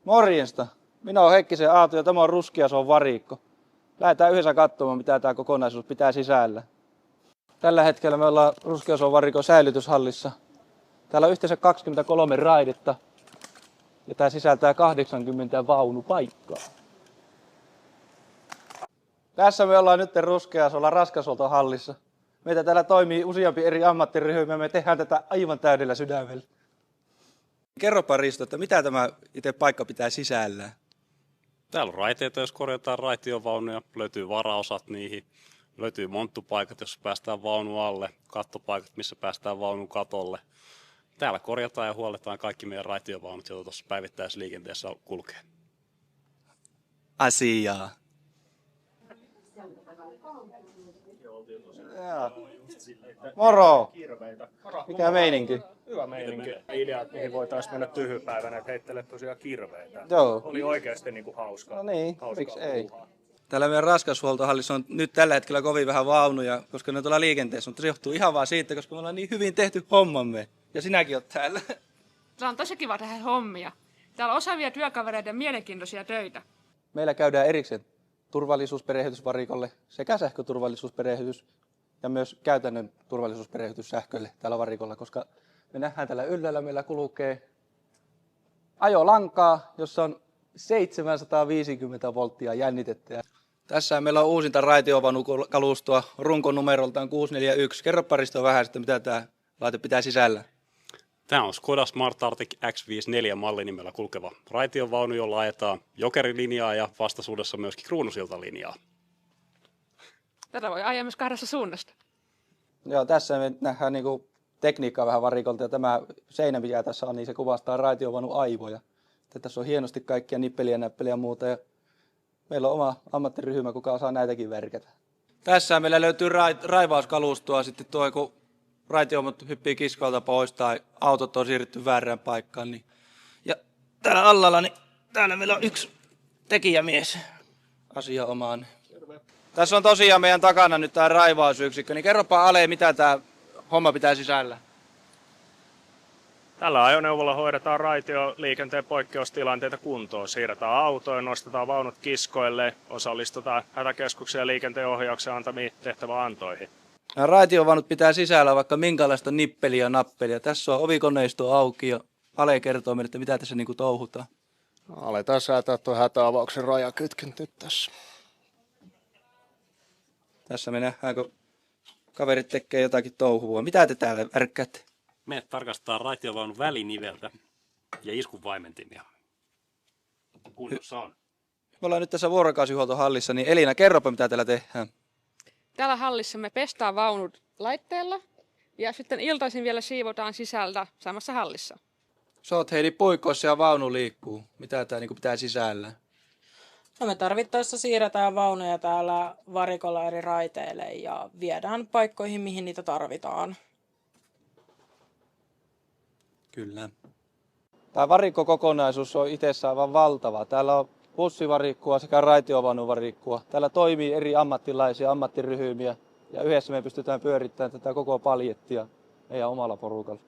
Morjesta. Minä olen Heikkisen Aato ja tämä on Ruskeason varikko. Lähdetään yhdessä katsomaan, mitä tämä kokonaisuus pitää sisällä. Tällä hetkellä me ollaan Ruskeason varikon säilytyshallissa. Täällä on yhteensä 23 raidetta ja tämä sisältää 80 vaunupaikkaa. Tässä me ollaan nyt Ruskeasolla raskashuoltohallissa. Meitä täällä toimii useampi eri ammattiryhmä ja me tehdään tätä aivan täydellä sydämellä. Kerropa Risto, että mitä tämä itse paikka pitää sisällään? Täällä on raiteita, jos korjataan raitiovaunuja, löytyy varaosat niihin, löytyy monttupaikat, jos päästään vaunu alle, kattopaikat, missä päästään vaunun katolle. Täällä korjataan ja huolletaan kaikki meidän raitiovaunut, joita tuossa päivittäisliikenteessä kulkee. Asiaa. Moro! Mikä meininki? Hyvä meininki. Idea, että mihin voitaisiin mennä tyhjypäivänä, että heittele tosiaan kirveitä. Joo. Oli oikeasti niin kuin hauskaa. No niin, hauskaa miksi ei? puuhaa. Täällä meidän raskashuoltohallissa on nyt tällä hetkellä kovin vähän vaunuja, koska ne on tuolla liikenteessä, mutta se johtuu ihan vaan siitä, koska me ollaan niin hyvin tehty hommamme. Ja sinäkin oot täällä. Täällä on tosi kiva tehdä hommia. Täällä on osaavia työkavereita ja mielenkiintoisia töitä. Meillä käydään erikseen turvallisuusperehdytysvarikolle sekä sähköturvallisuusperehdytys ja myös käytännön turvallisuusperehdytys sähkölle täällä varikolla, koska me nähdään täällä ylhäällä, meillä kulkee ajolankaa, jossa on 750 volttia jännitettä. Tässä meillä on uusinta raitiovaunukalustoa runkonumeroltaan 641. Kerro Risto vähän, että mitä tämä laite pitää sisällä. Tämä on Skoda Smart Arctic X54 mallinimellä kulkeva raitiovaunu, jolla ajetaan jokerilinjaa ja vastaisuudessa myöskin kruunusiltalinjaa. Tätä voi ajaa myös kahdessa suunnasta. Joo, tässä me nähdään niinku tekniikkaa vähän varikolta ja tämä seinä, mikä tässä on, niin se kuvastaa raitiovaunun aivoja. Tässä on hienosti kaikkia nippeliä, näppeliä ja muuta. Ja meillä on oma ammattiryhmä, kuka osaa näitäkin värkätä. Tässä meillä löytyy raivauskalustoa sitten tuo, kun raitiovaunut hyppii kiskoilta pois tai autot on siirretty väärään paikkaan. Niin. Ja täällä allalla, niin täällä meillä on yksi tekijämies asia omaan. Tässä on tosiaan meidän takana nyt tämä raivausyksikkö. Niin kerropa Ale, mitä tämä homma pitää sisällä. Tällä ajoneuvolla hoidetaan raitioliikenteen poikkeustilanteita kuntoon. Siirretään autoja, nostetaan vaunut kiskoille, osallistutaan hätäkeskuksen ja liikenteen ohjauksen antamiin tehtäväantoihin. Nämä raitiovaunut pitää sisällä vaikka minkälaista nippeliä ja nappelia. Tässä on ovikoneisto auki ja Ale kertoo meille, että mitä tässä niinku touhutaan. Aletaan säätää tuon hätäavauksen rajakytken nyt tässä. Tässä me nähdään, kun kaverit tekee jotakin touhua. Mitä te täällä värkkäätte? Me tarkastetaan raitiovaunun väliniveltä ja iskuvaimentimia. Kunnossa on. Me ollaan nyt tässä vuorokausihuoltohallissa, niin Elina, kerropa mitä täällä tehdään. Täällä hallissa me pestään vaunut laitteella ja sitten iltaisin vielä siivotaan sisältä samassa hallissa. Sä oot Heidi puikoissa ja vaunu liikkuu. Mitä tää niinku pitää sisällä? No me tarvittaessa siirretään vaunuja täällä varikolla eri raiteille ja viedään paikkoihin, mihin niitä tarvitaan. Kyllä. Tämä varikkokokonaisuus on itsessään aivan valtava. Täällä on bussivarikkua sekä raitiovaunuvarikkua. Täällä toimii eri ammattilaisia, ammattiryhmiä ja yhdessä me pystytään pyörittämään tätä koko paljettia meidän omalla porukalla.